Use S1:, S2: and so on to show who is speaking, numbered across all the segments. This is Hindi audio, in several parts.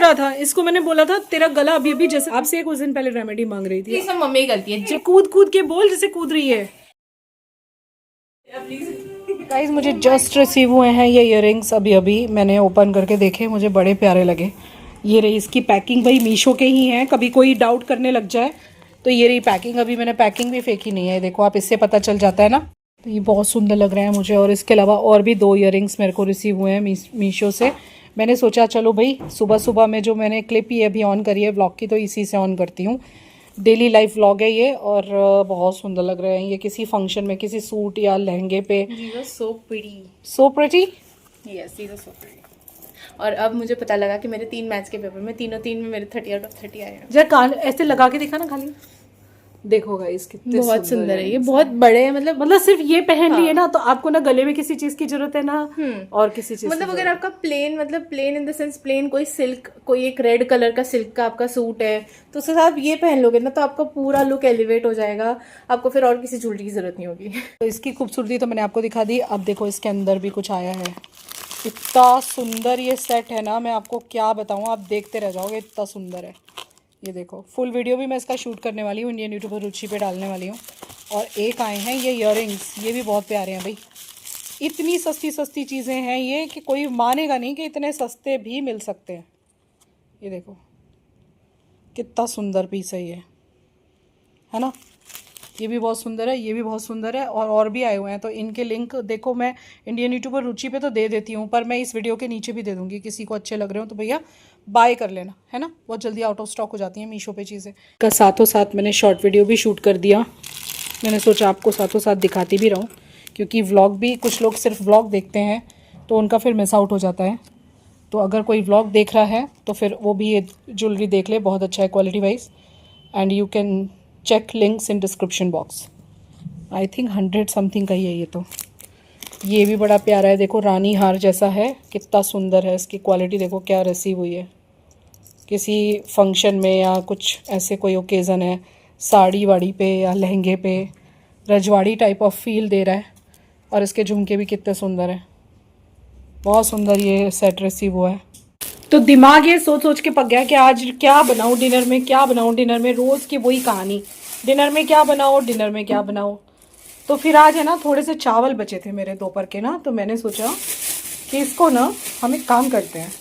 S1: करा था इसको, मैंने बोला था तेरा गला अभी अभी जैसे आपसे एक उस दिन पहले रेमेडी मांग रही थी।
S2: ये सब मम्मी की गलती है।
S1: कूद कूद के बोल जैसे कूद रही है। गाइस मुझे जस्ट रिसीव हुए हैं ये इयररिंग्स, अभी अभी मैंने ओपन करके देखे, मुझे बड़े प्यारे लगे। ये रही इसकी पैकिंग, भाई मीशो के ही हैं, कभी कोई डाउट करने लग जाए तो ये रही पैकिंग। अभी मैंने पैकिंग भी फेंकी नहीं है, देखो आप, इससे पता चल जाता है ना। तो ये बहुत सुंदर लग रहे हैं मुझे। और इसके अलावा और भी 2 इयररिंग्स मेरे को रिसीव हुए हैं मीशो से। मैंने सोचा चलो भाई सुबह सुबह में जो मैंने क्लिप ये अभी ऑन करी है व्लॉग की, तो इसी से ऑन करती हूँ। डेली लाइफ व्लॉग है ये, और बहुत सुंदर लग रहे हैं ये किसी फंक्शन में, किसी सूट या लहंगे पे।
S2: So pretty,
S1: so pretty.
S2: Yes these are so pretty. और अब मुझे पता लगा कि मेरे 3 मैथ्स के पेपर में तीन में मेरे 30 आउट ऑफ 30 आए हैं।
S1: जरा कान ऐसे लगा के दिखा ना खाली, देखो गाइस कितने
S2: बहुत सुंदर है ये, बहुत बड़े हैं। मतलब
S1: सिर्फ ये पहन लिए ना तो आपको ना गले में किसी चीज की जरूरत है ना और किसी चीज
S2: मतलब अगर आपका प्लेन, मतलब plain in the sense plain, कोई सिल्क, कोई एक रेड कलर का सिल्क का आपका सूट है तो उसके साथ ये पहन लोगे ना तो आपका पूरा लुक एलिवेट हो जाएगा, आपको फिर और किसी ज्वेलरी की जरूरत नहीं होगी।
S1: तो इसकी खूबसूरती तो मैंने आपको दिखा दी। अब देखो इसके अंदर भी कुछ आया है, इतना सुंदर ये सेट है ना, मैं आपको क्या बताऊँ, आप देखते रह जाओगे, इतना सुंदर है। ये देखो फुल वीडियो भी मैं इसका शूट करने वाली हूँ, इंडियन यूट्यूबर रुचि पे डालने वाली हूँ। और एक आए हैं ये इयररिंग्स, ये भी बहुत प्यारे हैं भाई। इतनी सस्ती सस्ती चीज़ें हैं ये कि कोई मानेगा नहीं कि इतने सस्ते भी मिल सकते हैं। ये देखो कितना सुंदर पीस है ये, है ना। ये भी बहुत सुंदर है, ये भी बहुत सुंदर है, और भी आए हुए हैं। तो इनके लिंक देखो मैं इंडियन यूट्यूबर रुचि पे तो दे देती हूँ, पर मैं इस वीडियो के नीचे भी दे दूँगी। किसी को अच्छे लग रहे हो तो भैया बाय कर लेना, है ना। बहुत जल्दी आउट ऑफ स्टॉक हो जाती हैं मीशो पे चीज़ें का। साथों साथ मैंने शॉर्ट वीडियो भी शूट कर दिया। मैंने सोचा आपको साथों साथ दिखाती भी रहूँ, क्योंकि व्लॉग भी कुछ लोग सिर्फ व्लॉग देखते हैं तो उनका फिर मिस आउट हो जाता है। तो अगर कोई व्लॉग देख रहा है तो फिर वो भी ये ज्वेलरी देख ले, बहुत अच्छा है quality wise. And you can check links in description box. I think 100 something का ही है ये। तो ये भी बड़ा प्यारा है, देखो रानी हार जैसा है, कितना सुंदर है। इसकी क्वालिटी देखो क्या रिसीव हुई है, किसी फंक्शन में या कुछ ऐसे कोई ओकेज़न है, साड़ी वाड़ी पे या लहंगे पे, रजवाड़ी टाइप ऑफ फील दे रहा है। और इसके झुमके भी कितने सुंदर हैं, बहुत सुंदर ये सेट रिसीव हुआ है। तो दिमाग ये सोच सोच के पक गया कि आज क्या बनाऊँ डिनर में, क्या बनाऊँ डिनर में, रोज़ की वही कहानी, डिनर में क्या बनाओ, डिनर में क्या बनाओ। तो फिर आज है ना थोड़े से चावल बचे थे मेरे दोपहर के ना, तो मैंने सोचा कि इसको ना हम एक काम करते हैं,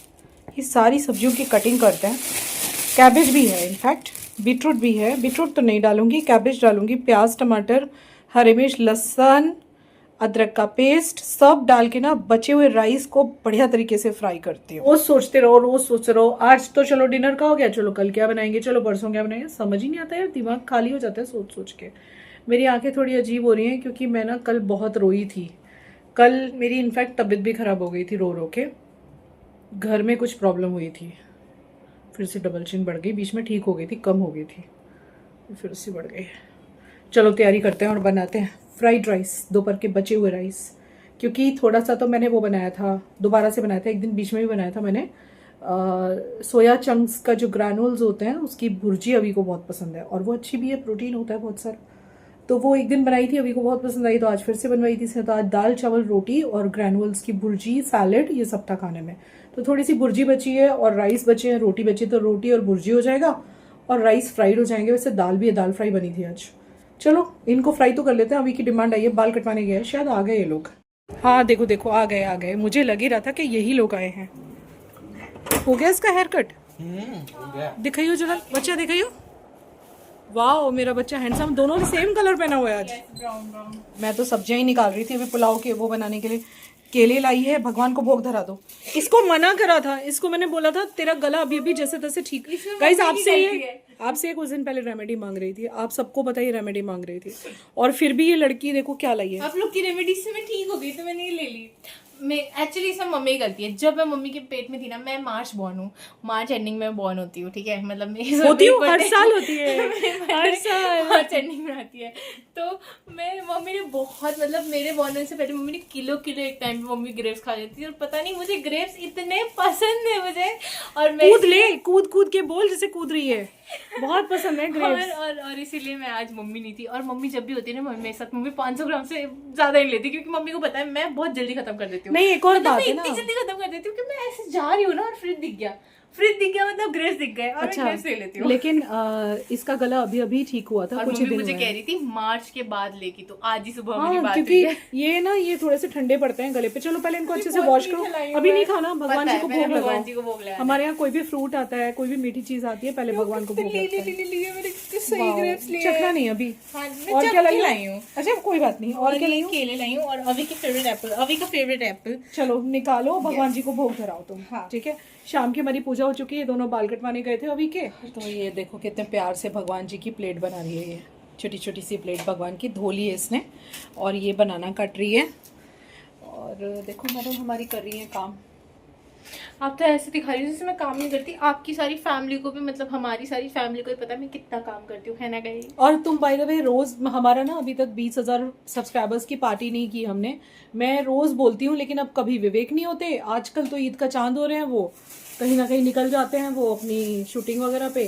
S1: ये सारी सब्जियों की कटिंग करते हैं। कैबेज भी है, इनफैक्ट बीटरूट भी है, बीटरूट तो नहीं डालूंगी, कैबेज डालूंगी, प्याज टमाटर हरी मिर्च लहसुन अदरक का पेस्ट सब डाल के ना बचे हुए राइस को बढ़िया तरीके से फ्राई करती हूँ। रोज सोचते रहो, रोज सोचते रहो, आज तो चलो डिनर का हो गया, चलो कल क्या बनाएंगे, चलो परसों क्या बनाएंगे, समझ ही नहीं आता यार, दिमाग खाली हो जाता है सोच सोच के। मेरी आंखें थोड़ी अजीब हो रही हैं क्योंकि मैं ना कल बहुत रोई थी। कल मेरी इनफैक्ट तबीयत भी ख़राब हो गई थी, रो रो के। घर में कुछ प्रॉब्लम हुई थी, फिर से डबल चिन बढ़ गई, बीच में ठीक हो गई थी, कम हो गई थी, फिर से बढ़ गई। चलो तैयारी करते हैं और बनाते हैं फ्राइड राइस, दोपहर के बचे हुए राइस। क्योंकि थोड़ा सा तो मैंने वो बनाया था, दोबारा से बनाया था, एक दिन बीच में भी बनाया था मैंने। सोया चंक्स का जो ग्रैनुल्स होते हैं उसकी भुर्जी अभी को बहुत पसंद है, और वो अच्छी भी है, प्रोटीन होता है बहुत सारा। तो वो एक दिन बनाई थी, अभी को बहुत पसंद आई, तो आज फिर से बनवाई थी। इसने तो आज दाल चावल रोटी और ग्रैनुल्स की भुर्जी सैलेड ये सब था खाने में। तो थोड़ी सी भुर्जी बची है और राइस बचे हैं, रोटी बची, तो रोटी और भुर्जी हो जाएगा और राइस फ्राइड हो जाएंगे। वैसे दाल भी है, दाल फ्राई बनी थी आज। चलो इनको फ्राई तो कर लेते हैं। अभी की डिमांड आई है, बाल कटवाने गए, शायद आ गए ये लोग। हाँ देखो देखो आ गए आ गए, मुझे लग ही रहा था कि यही लोग आए हैं। हो गया इसका हेयर कट? दिखाइयो जरा बच्चा, दिखाइयो। वाह मेरा बच्चा हैंडसम, दोनों ने सेम कलर पहना हुआ है आज। मैं तो सब्जियां ही निकाल रही थी अभी पुलाव के वो बनाने के लिए। केले लाई है, भगवान को भोग धरा दो। इसको मना करा था, इसको मैंने बोला था तेरा गला अभी अभी जैसे तैसे ठीक। गाइस आपसे एक उस दिन पहले रेमेडी मांग रही थी, आप सबको पता ही रेमेडी मांग रही थी, और फिर भी ये लड़की देखो क्या लाई है।
S2: आप लोग की रेमेडी से मैं ठीक हो गई तो मैंने ये ले ली। मैं एक्चुअली सब मम्मी की गलती है। जब मैं मम्मी के पेट में थी ना, मैं मार्च बॉर्न हूँ, मार्च एंडिंग में बॉर्न होती हूँ, ठीक है, मतलब
S1: होती हूँ, हर साल होती है, हर साल
S2: मार्च एंडिंग में आती है। तो मैं मम्मी ने बहुत, मतलब मेरे बॉर्न होने से पहले मम्मी ने किलो किलो एक टाइम पे मम्मी ग्रेप्स खा लेती थी, और पता नहीं मुझे ग्रेप्स इतने पसंद है मुझे, और मैं
S1: कूद कूद के बोल जैसे कूद रही है, बहुत पसंद है ग्रेप्स।
S2: और इसीलिए मैं आज मम्मी नहीं थी। और मम्मी जब भी होती है ना मम्मी मेरे साथ, मम्मी 500 ग्राम से ज्यादा नहीं लेती, क्योंकि मम्मी को पता है मैं बहुत जल्दी खत्म कर देती हूँ।
S1: नहीं एक और बात है ना,
S2: इतनी जल्दी खत्म कर देती हूँ कि मैं ऐसे जा रही हूँ ना और फ्रिज दिख गया, फ्रिज दिख गया मतलब ग्रेप्स दिख गए और
S1: अच्छा,
S2: मैं ग्रेप्स ले लेती हूँ।
S1: लेकिन इसका गला अभी अभी ठीक हुआ था,
S2: और
S1: कुछ ही
S2: मम्मी
S1: दिन
S2: मुझे
S1: हुए
S2: कह
S1: हैं।
S2: रही थी मार्च के बाद लेगी, तो आज ही सुबह मेरी
S1: हाँ,
S2: बात
S1: क्योंकि
S2: हुई है।
S1: ये ना ये थोड़े से ठंडे पड़ते हैं गले पे। चलो पहले इनको अच्छे से
S2: बहुत
S1: वॉश
S2: मीठे
S1: करो।
S2: लाई हूँ
S1: अभी
S2: मैं।
S1: नहीं खाना, भगवान
S2: पता
S1: जी
S2: है,
S1: को
S2: मैंने
S1: भोग
S2: भगवान
S1: लगाओ।
S2: जी को भोग लगाना है।
S1: हमारे यहाँ कोई भी फ्रूट आता है, कोई भी मीठी चीज आती है, पहले भगवान को भोग लगता है।
S2: सही
S1: वाओ,
S2: ग्रेप्स लिए
S1: चखना नहीं अभी।
S2: हाँ,
S1: और क्या लाई
S2: लाई हूँ।
S1: अच्छा कोई बात नहीं। और क्या लाई हूँ?
S2: केले लाई हूँ और अभी की फेवरेट एप्पल, अभी का फेवरेट एप्पल।
S1: चलो निकालो, भगवान जी को भोग धराओ तुम।
S2: हाँ।
S1: ठीक है, शाम की हमारी पूजा हो चुकी है, दोनों बाल कटवाने गए थे अभी के। तो ये देखो कितने प्यार से भगवान जी की प्लेट बना रही है। ये छोटी छोटी सी प्लेट भगवान की धो ली है इसने, और ये बनाना कट रही है। और देखो मैडम हमारी कर रही है काम।
S2: आप तो ऐसे दिखा रही हो जैसे मैं काम नहीं करती। आपकी सारी फैमिली को भी, मतलब हमारी सारी फैमिली को भी पता है मैं कितना काम करती हूँ, है ना कहीं।
S1: और तुम बाय द वे रोज, हमारा ना अभी तक 20,000 सब्सक्राइबर्स की पार्टी नहीं की हमने। मैं रोज बोलती हूँ लेकिन अब कभी विवेक नहीं होते। आजकल तो ईद का चांद हो रहे हैं, वो कहीं ना कहीं निकल जाते हैं वो अपनी शूटिंग वगैरह पे,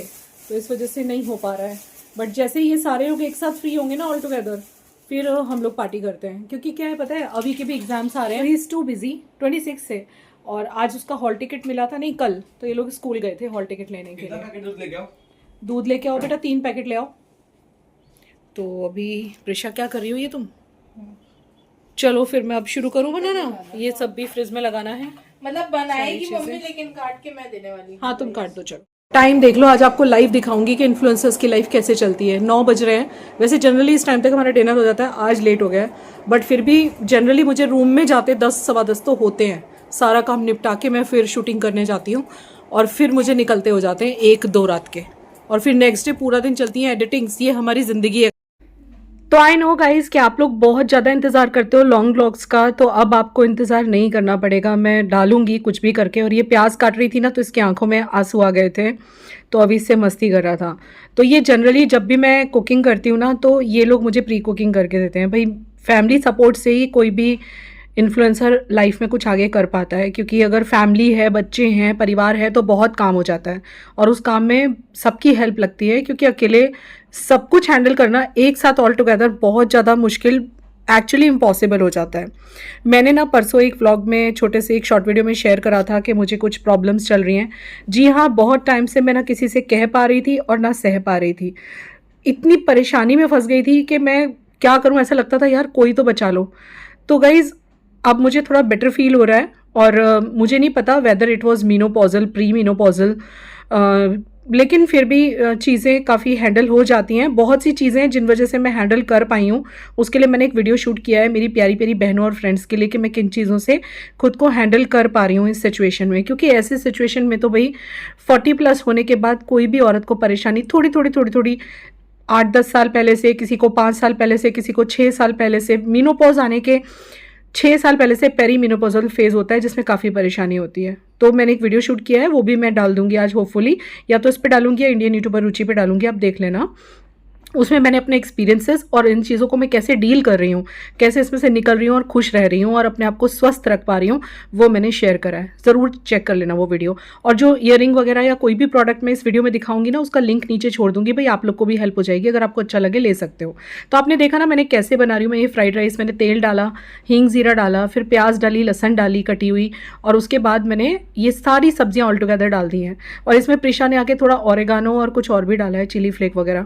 S1: तो इस वजह से नहीं हो पा रहा है। बट जैसे ही ये सारे लोग एक साथ फ्री होंगे ना ऑल टुगेदर, फिर हम लोग पार्टी करते हैं। क्योंकि क्या है पता है, अभी के भी एग्जाम्स आ रहे हैं, ही इज टू बिजी 26 से। और आज उसका हॉल टिकट मिला था, नहीं कल, तो ये लोग स्कूल गए थे हॉल टिकट लेने के लिए। दूध लेके आओ बेटा, 3 पैकेट ले आओ। तो अभी प्रिशा क्या कर रही हो ये तुम? चलो फिर मैं अब शुरू करूँ बनाना। ये सब भी फ्रिज में लगाना है।
S2: मतलब बनाएगी मम्मी, लेकिन काट के मैं देने वाली हूँ।
S1: हाँ तुम काट दो। चलो टाइम देख लो, आज आपको लाइव दिखाऊंगी कि इन्फ्लुएंसर्स की लाइफ कैसे चलती है। 9 बज रहे हैं। वैसे जनरली इस टाइम तक हमारा डिनर हो जाता है, आज लेट हो गया है। बट फिर भी जनरली मुझे रूम में जाते 10 सवा 10 तो होते हैं। सारा काम निपटा के मैं फिर शूटिंग करने जाती हूँ, और फिर मुझे निकलते हो जाते हैं 1-2 रात के। और फिर नेक्स्ट डे पूरा दिन चलती हैं एडिटिंग्स। ये हमारी ज़िंदगी है। तो आई नो गाइज कि आप लोग बहुत ज़्यादा इंतज़ार करते हो लॉन्ग व्लॉग्स का, तो अब आपको इंतज़ार नहीं करना पड़ेगा। मैं डालूंगी कुछ भी करके। और ये प्याज काट रही थी ना, तो इसकी आंखों में आंसू आ गए थे, तो अभी इससे मस्ती कर रहा था। तो ये जनरली जब भी मैं कुकिंग करती हूँ ना, तो ये लोग मुझे प्री कुकिंग करके देते हैं। भाई फैमिली सपोर्ट से ही कोई भी इन्फ्लुएंसर लाइफ में कुछ आगे कर पाता है। क्योंकि अगर फैमिली है, बच्चे हैं, परिवार है, तो बहुत काम हो जाता है। और उस काम में सबकी हेल्प लगती है, क्योंकि अकेले सब कुछ हैंडल करना एक साथ ऑल टुगेदर बहुत ज़्यादा मुश्किल, एक्चुअली इम्पॉसिबल हो जाता है। मैंने ना परसों एक व्लॉग में, छोटे से एक शॉर्ट वीडियो में शेयर करा था कि मुझे कुछ प्रॉब्लम्स चल रही हैं। जी हाँ, बहुत टाइम से मैं ना किसी से कह पा रही थी और ना सह पा रही थी। इतनी परेशानी में फंस गई थी कि मैं क्या करूँ, ऐसा लगता था यार कोई तो बचा लो। तो गाइज़ अब मुझे थोड़ा बेटर फील हो रहा है। और मुझे नहीं पता whether it was menopausal, pre menopausal, लेकिन फिर भी चीज़ें काफ़ी हैंडल हो जाती हैं। बहुत सी चीज़ें जिन वजह से मैं हैंडल कर पाई हूँ, उसके लिए मैंने एक वीडियो शूट किया है मेरी प्यारी प्यारी बहनों और फ्रेंड्स के लिए, कि मैं किन चीज़ों से खुद को हैंडल कर पा रही हूँ इस सिचुएशन में। क्योंकि ऐसे सिचुएशन में तो भाई 40+ होने के बाद कोई भी औरत को परेशानी थोड़ी थोड़ी 8-10 साल पहले से, किसी को 5 साल पहले से, किसी को 6 साल पहले से, मीनोपॉज आने के 6 साल पहले से पेरी मीनोपॉजल फेज़ होता है, जिसमें काफ़ी परेशानी होती है। तो मैंने एक वीडियो शूट किया है, वो भी मैं डाल दूंगी आज होपफुली, या तो इस पे डालूंगी या इंडियन यूट्यूबर रुचि पे डालूंगी, आप देख लेना। उसमें मैंने अपने एक्सपीरियंसेस और इन चीज़ों को मैं कैसे डील कर रही हूँ, कैसे इसमें से निकल रही हूँ और खुश रह रही हूँ और अपने आप को स्वस्थ रख पा रही हूँ, वो मैंने शेयर करा है। ज़रूर चेक कर लेना वो वीडियो। और जो ईयरिंग वगैरह या कोई भी प्रोडक्ट मैं इस वीडियो में दिखाऊंगी ना, उसका लिंक नीचे छोड़ दूंगी। भाई आप लोग को भी हेल्प हो जाएगी, अगर आपको अच्छा लगे ले सकते हो। तो आपने देखा ना मैंने कैसे बना रही हूँ। मैं ये फ्राइड राइस, मैंने तेल डाला, हींग ज़ीरा डाला, फिर प्याज डाली, लहसन डाली कटी हुई, और उसके बाद मैंने ये सारी सब्जियाँ ऑल टुगेदर डाल दी हैं। और इसमें प्रिशा ने आके थोड़ा ऑरेगानो और कुछ और भी डाला है, चिली फ्लेक वगैरह।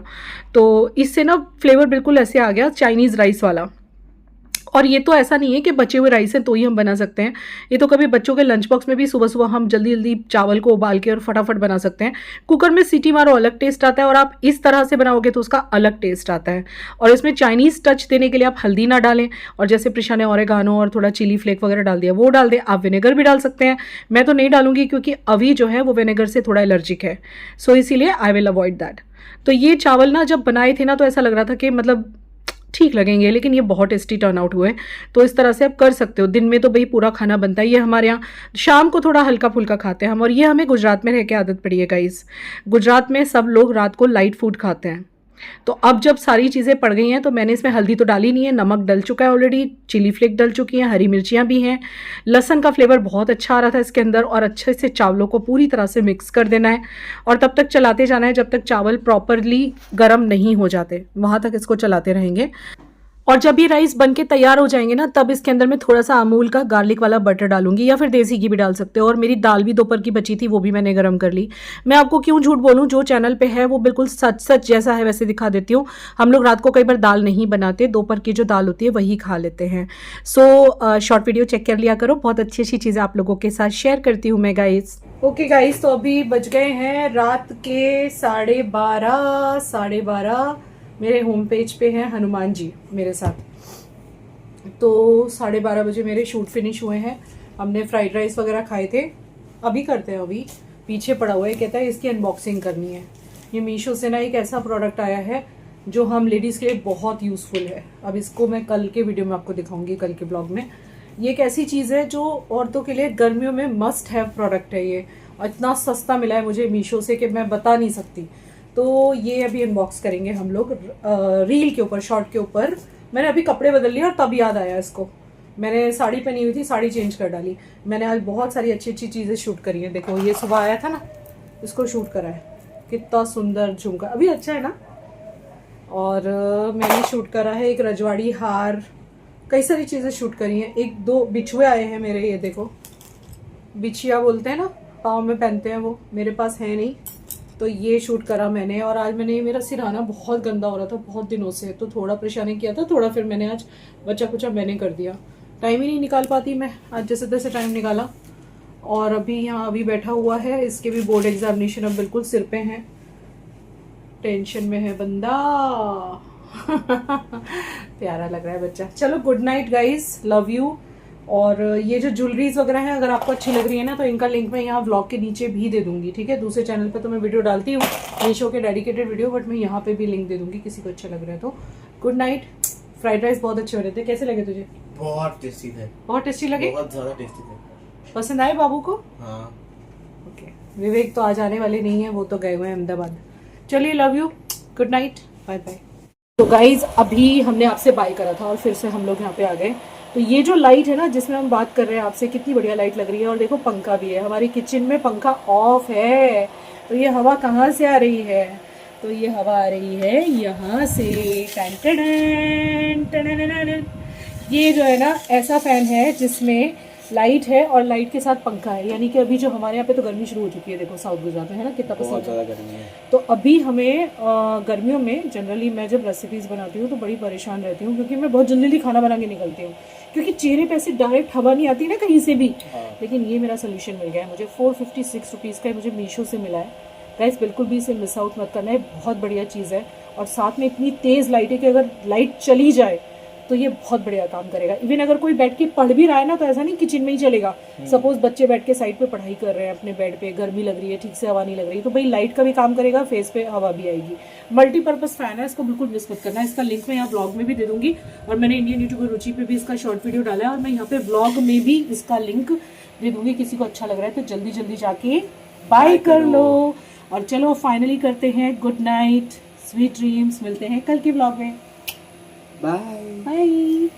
S1: तो इससे ना फ्लेवर बिल्कुल ऐसे आ गया चाइनीज़ राइस वाला। और ये तो ऐसा नहीं है कि बचे हुए राइस हैं तो ही हम बना सकते हैं, ये तो कभी बच्चों के लंच बॉक्स में भी सुबह सुबह हम जल्दी जल्दी चावल को उबाल के और फटाफट बना सकते हैं। कुकर में सीटी मारो अलग टेस्ट आता है, और आप इस तरह से बनाओगे तो उसका अलग टेस्ट आता है। और इसमें चाइनीज़ टच देने के लिए आप हल्दी ना डालें, और जैसे प्रिशा ने ऑरेगानो और थोड़ा चिली फ्लेक वगैरह डाल दिया, वो डाल दें। आप विनेगर भी डाल सकते हैं, मैं तो नहीं डालूंगी क्योंकि अभी जो है वो विनेगर से थोड़ा एलर्जिक है, सो इसीलिए आई विल अवॉइड दैट। तो ये चावल ना जब बनाए थे ना, तो ऐसा लग रहा था कि मतलब ठीक लगेंगे, लेकिन ये बहुत टेस्टी टर्न आउट हुए। तो इस तरह से आप कर सकते हो। दिन में तो भाई पूरा खाना बनता है, ये हमारे यहाँ शाम को थोड़ा हल्का फुल्का खाते हैं हम। और ये हमें गुजरात में रह के आदत पड़ी है गाइस। गुजरात में सब लोग रात को लाइट फूड खाते हैं। तो अब जब सारी चीज़ें पड़ गई हैं, तो मैंने इसमें हल्दी तो डाली नहीं है, नमक डल चुका है ऑलरेडी, चिली फ्लेक डल चुकी हैं, हरी मिर्चियाँ भी हैं, लहसन का फ्लेवर बहुत अच्छा आ रहा था इसके अंदर। और अच्छे से चावलों को पूरी तरह से मिक्स कर देना है, और तब तक चलाते जाना है जब तक चावल प्रॉपरली गर्म नहीं हो जाते, वहाँ तक इसको चलाते रहेंगे। और जब ये राइस बन के तैयार हो जाएंगे ना, तब इसके अंदर मैं थोड़ा सा अमूल का गार्लिक वाला बटर डालूंगी, या फिर देसी घी भी डाल सकते हो। और मेरी दाल भी दोपहर की बची थी, वो भी मैंने गर्म कर ली। मैं आपको क्यों झूठ बोलूं, जो चैनल पे है वो बिल्कुल सच सच जैसा है वैसे दिखा देती हूँ। हम लोग रात को कई बार दाल नहीं बनाते, दोपहर की जो दाल होती है वही खा लेते हैं। सो शॉर्ट वीडियो चेक कर लिया करो, बहुत अच्छी अच्छी चीज़ें आप लोगों के साथ शेयर करती हूँ मैं गाइस। ओके गाइस, तो अभी बज गए हैं रात के 12:30। मेरे होम पेज पे हैं हनुमान जी मेरे साथ। तो 12:30 बजे मेरे शूट फिनिश हुए हैं। हमने फ्राइड राइस वगैरह खाए थे। अभी करते हैं, अभी पीछे पड़ा हुआ है, कहता है इसकी अनबॉक्सिंग करनी है। ये मीशो से ना एक ऐसा प्रोडक्ट आया है जो हम लेडीज़ के लिए बहुत यूज़फुल है। अब इसको मैं कल के वीडियो में आपको दिखाऊंगी, कल के ब्लॉग में। ये एक ऐसी चीज़ है जो औरतों के लिए गर्मियों में मस्ट हैव प्रोडक्ट है ये। इतना सस्ता मिला है मुझे मीशो से कि मैं बता नहीं सकती। तो ये अभी अनबॉक्स करेंगे हम लोग रील के ऊपर, शॉर्ट के ऊपर। मैंने अभी कपड़े बदल लिए और तब याद आया इसको। मैंने साड़ी पहनी हुई थी, साड़ी चेंज कर डाली। मैंने आज बहुत सारी अच्छी अच्छी चीज़ें शूट करी हैं। देखो ये सुबह आया था ना, इसको शूट करा है। कितना सुंदर झुमका, अभी अच्छा है ना। और मैंने शूट करा है एक रजवाड़ी हार, कई सारी चीज़ें शूट करी हैं। 1-2 बिछुए आए हैं मेरे, ये देखो बिछिया बोलते हैं ना, पाँव में पहनते हैं वो, मेरे पास है नहीं। तो ये शूट करा मैंने। और आज मैंने, मेरा सिरहाना बहुत गंदा हो रहा था बहुत दिनों से, तो थोड़ा परेशानी किया था थोड़ा, फिर मैंने आज बचा कुचा मैंने कर दिया। टाइम ही नहीं निकाल पाती मैं, आज जैसे तैसे टाइम निकाला। और अभी यहाँ अभी बैठा हुआ है, इसके भी बोर्ड एग्जामिनेशन अब बिल्कुल सिर पे हैं, टेंशन में है बंदा। प्यारा लग रहा है बच्चा। चलो good night guys, love you. और ये जो ज्वेलरीज वगैरह हैं, अगर आपको अच्छी लग रही है ना, तो इनका लिंक मैं यहाँ व्लॉग के नीचे भी दे दूंगी, ठीक है। दूसरे चैनल पे तो मैं वीडियो डालती हूँ मीशो के डेडिकेटेड वीडियो, बट मैं यहाँ पे भी लिंक दे दूंगी, किसी को अच्छा लग रहा है तो। Good night. फ्राइड राइस बहुत अच्छे हो रहे थे, कैसे लगे तुझे?
S3: बहुत टेस्टी थे।
S1: बहुत टेस्टी लगे?
S3: बहुत ज्यादा टेस्टी थे।
S1: पसंद आए बाबू को?
S3: हाँ।
S1: ओके, विवेक तो आज आने वाले नहीं है, वो तो गए हुए हैं अहमदाबाद। चलिए love you, good night, bye bye. तो गाइज अभी हमने आपसे बाय करा था और फिर से हम लोग यहाँ पे आ गए। तो ये जो लाइट है ना जिसमें हम बात कर रहे हैं आपसे, कितनी बढ़िया लाइट लग रही है। और देखो पंखा भी है, हमारी किचन में पंखा ऑफ है। तो ये हवा कहाँ से आ रही है? तो ये हवा आ रही है यहाँ से। ये जो है ना ऐसा फैन है जिसमें लाइट है और लाइट के साथ पंखा है। यानी कि अभी जो हमारे यहाँ पे तो गर्मी शुरू हो चुकी है, देखो साउथ गुजरात में है ना कितना
S3: बहुत
S1: पसंद
S3: ज्यादा गर्मी है।
S1: तो अभी हमें गर्मियों में जनरली मैं जब रेसिपीज़ बनाती हूँ तो बड़ी परेशान रहती हूँ, क्योंकि मैं बहुत जल्दी खाना बना के निकलती हूँ, क्योंकि चेहरे पे ऐसे डायरेक्ट हवा नहीं आती ना कहीं से भी। लेकिन ये मेरा सोल्यूशन मिल गया है मुझे, 456 रुपीज़ का मुझे मीशो से मिला है। गाइस बिल्कुल भी इसे मिस आउट मत करना है, बहुत बढ़िया चीज़ है। और साथ में इतनी तेज़ लाइट है कि अगर लाइट चली जाए तो ये बहुत बढ़िया काम करेगा। इवन अगर कोई बैठ के पढ़ भी रहा है ना, तो ऐसा नहीं किचन में ही चलेगा। सपोज बच्चे बैठ के साइड पे पढ़ाई कर रहे हैं अपने बेड पे, गर्मी लग रही है, ठीक से हवा नहीं लग रही, तो भाई लाइट का भी काम करेगा, फेस पे हवा भी आएगी। मल्टीपर्पज फैन है, इसको बिल्कुल मिस मत करना। इसका लिंक मैं यहाँ ब्लॉग में भी दे दूंगी, और मैंने इंडियन यूट्यूबर रुचि पे भी इसका शॉर्ट वीडियो डाला है, और मैं यहाँ पे ब्लॉग में भी इसका लिंक दे दूंगी। किसी को अच्छा लग रहा है तो जल्दी जल्दी जाके बाय कर लो। और चलो फाइनली करते हैं गुड नाइट, स्वीट ड्रीम्स। मिलते हैं कल के ब्लॉग में।
S3: Bye
S1: bye.